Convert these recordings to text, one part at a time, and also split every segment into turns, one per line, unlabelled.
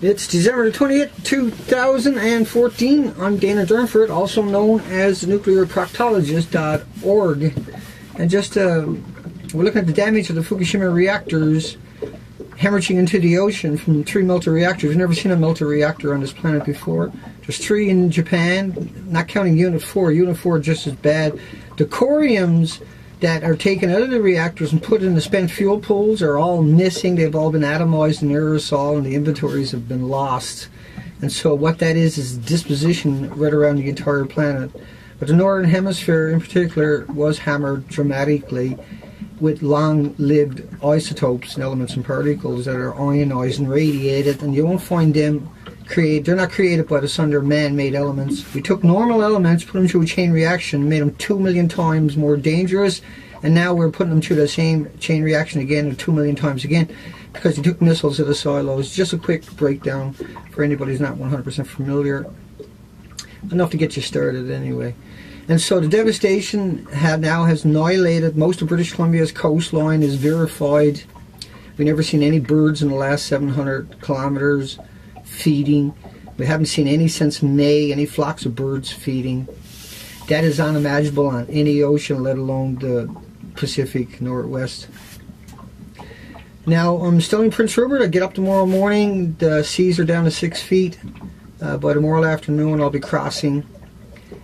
It's December 20th, 2014. I'm Dana Durnford, also known as nuclearproctologist.org. And just, we're looking at the damage of the Fukushima reactors hemorrhaging into the ocean from 3 melter reactors. We've never seen a melter reactor on this planet before. There's 3 in Japan, not counting Unit 4. Unit 4 is just as bad. The coriums that are taken out of the reactors and put in the spent fuel pools are all missing. They've all been atomized in aerosol, and the inventories have been lost. And so what that is disposition right around the entire planet. But the northern hemisphere in particular was hammered dramatically with long-lived isotopes and elements and particles that are ionized and radiated, and you won't find them they're not created by the sun, they're man-made elements. We took normal elements, put them through a chain reaction, made them 2 million times more dangerous, and now we're putting them through the same chain reaction again, and 2 million times again, because they took missiles at the silos. Just a quick breakdown for anybody who's not 100% familiar. Enough to get you started anyway. And so the devastation now has annihilated most of British Columbia's coastline, is verified. We've never seen any birds in the last 700 kilometers feeding. We haven't seen any since May, any flocks of birds feeding. That is unimaginable on any ocean, let alone the Pacific Northwest. Now, I'm still in Prince Rupert. I get up tomorrow morning. The seas are down to 6 feet. By tomorrow afternoon, I'll be crossing.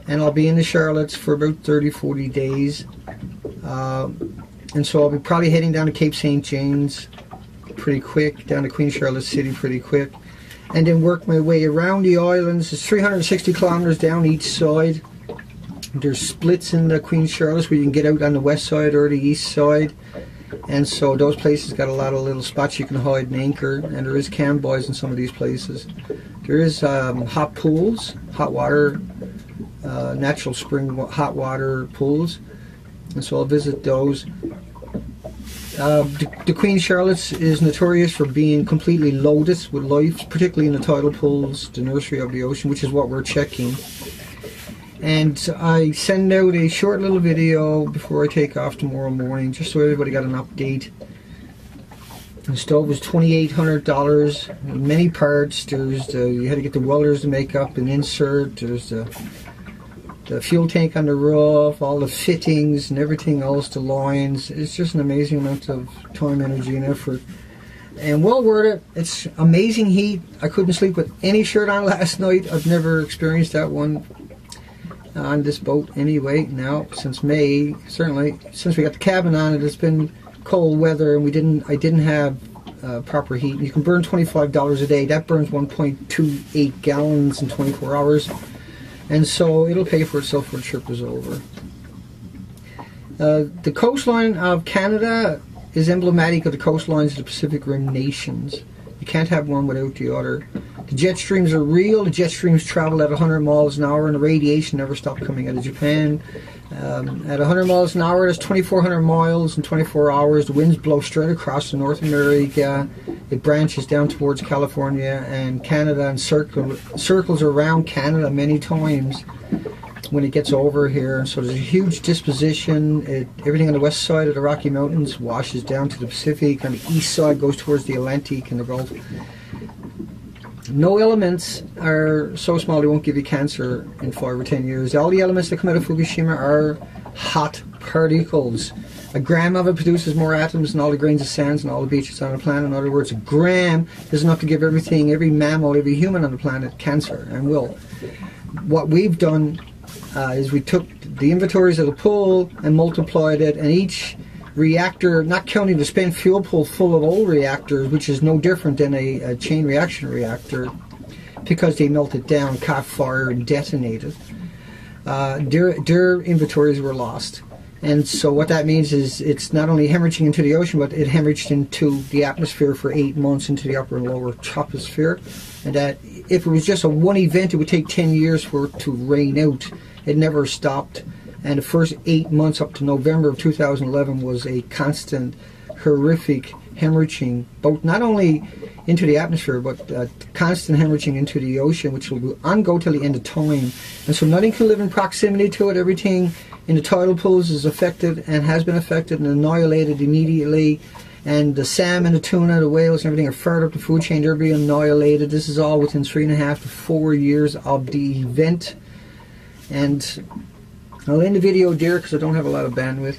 And I'll be in the Charlottes for about 30-40 days. And so I'll be probably heading down to Cape St. James pretty quick, down to Queen Charlotte City pretty quick, and then work my way around the islands. It's 360 kilometers down each side. There's splits in the Queen Charlotte where you can get out on the west side or the east side, and so those places got a lot of little spots you can hide and anchor, and there is cam buoys in some of these places. There is hot pools, hot water, natural spring hot water pools, and so I'll visit those. The Queen Charlotte is notorious for being completely loaded with life, particularly in the tidal pools, the nursery of the ocean, which is what we're checking. And I send out a short little video before I take off tomorrow morning, just so everybody got an update. The stove was $2,800, many parts. You had to get the welders to make up and insert. There's the fuel tank on the roof, all the fittings and everything else, the lines. It's just an amazing amount of time, energy, and effort. And well worth it. It's amazing heat. I couldn't sleep with any shirt on last night. I've never experienced that one on this boat anyway. Now, since May, certainly, since we got the cabin on it, it's been cold weather, and I didn't have proper heat. You can burn $25 a day. That burns 1.28 gallons in 24 hours. And so it'll pay for itself when the trip is over. The coastline of Canada is emblematic of the coastlines of the Pacific Rim nations. You can't have one without the other. The jet streams are real. The jet streams travel at 100 miles an hour, and the radiation never stopped coming out of Japan. At 100 miles an hour, that's 2,400 miles in 24 hours. The winds blow straight across to North America. It branches down towards California and Canada and circles around Canada many times when it gets over here. So there's a huge disposition. Everything on the west side of the Rocky Mountains washes down to the Pacific. On the east side goes towards the Atlantic and the Gulf. No elements are so small they won't give you cancer in 5 or 10 years. All the elements that come out of Fukushima are hot particles. A gram of it produces more atoms than all the grains of sand and all the beaches on the planet. In other words, a gram is enough to give every mammal, every human on the planet cancer, and will. What we've done is we took the inventories of the pool and multiplied it, and each reactor, not counting the spent fuel pool full of old reactors, which is no different than a chain reaction reactor, because they melted down, caught fire, and detonated. Their inventories were lost. And so what that means is it's not only hemorrhaging into the ocean, but it hemorrhaged into the atmosphere for 8 months into the upper and lower troposphere. And that if it was just a one event, it would take 10 years for it to rain out. It never stopped. And the first 8 months up to November of 2011 was a constant, horrific hemorrhaging, both not only into the atmosphere, but constant hemorrhaging into the ocean, which will go till the end of time. And so nothing can live in proximity to it. Everything in the tidal pools is affected and has been affected and annihilated immediately. And the salmon, the tuna, the whales, and everything are further up the food chain. They're being annihilated. This is all within 3.5 to 4 years of the event. And I'll end the video there because I don't have a lot of bandwidth.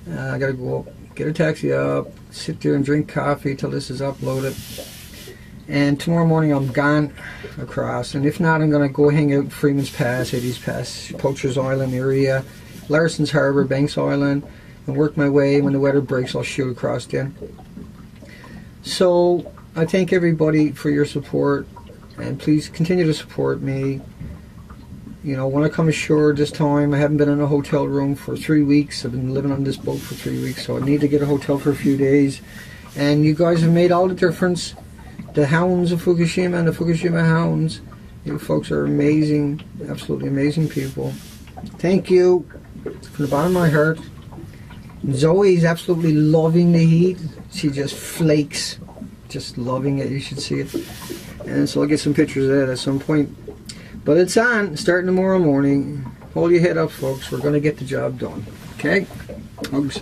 I gotta go up, get a taxi up, sit there and drink coffee till this is uploaded. And tomorrow morning I'm gone across. And if not, I'm gonna go hang out in Freeman's Pass, Eddie's Pass, Poacher's Island area, Larson's Harbour, Banks Island, and work my way. When the weather breaks, I'll shoot across then. So I thank everybody for your support, and please continue to support me. You know, when I come ashore this time, I haven't been in a hotel room for 3 weeks. I've been living on this boat for 3 weeks, so I need to get a hotel for a few days. And you guys have made all the difference. The hounds of Fukushima and the Fukushima hounds, you folks are amazing, absolutely amazing people. Thank you from the bottom of my heart. Zoe's absolutely loving the heat. She just flakes, just loving it. You should see it. And so I'll get some pictures of that at some point. But it's on, starting tomorrow morning. Hold your head up, folks. We're going to get the job done. Okay? Hugs.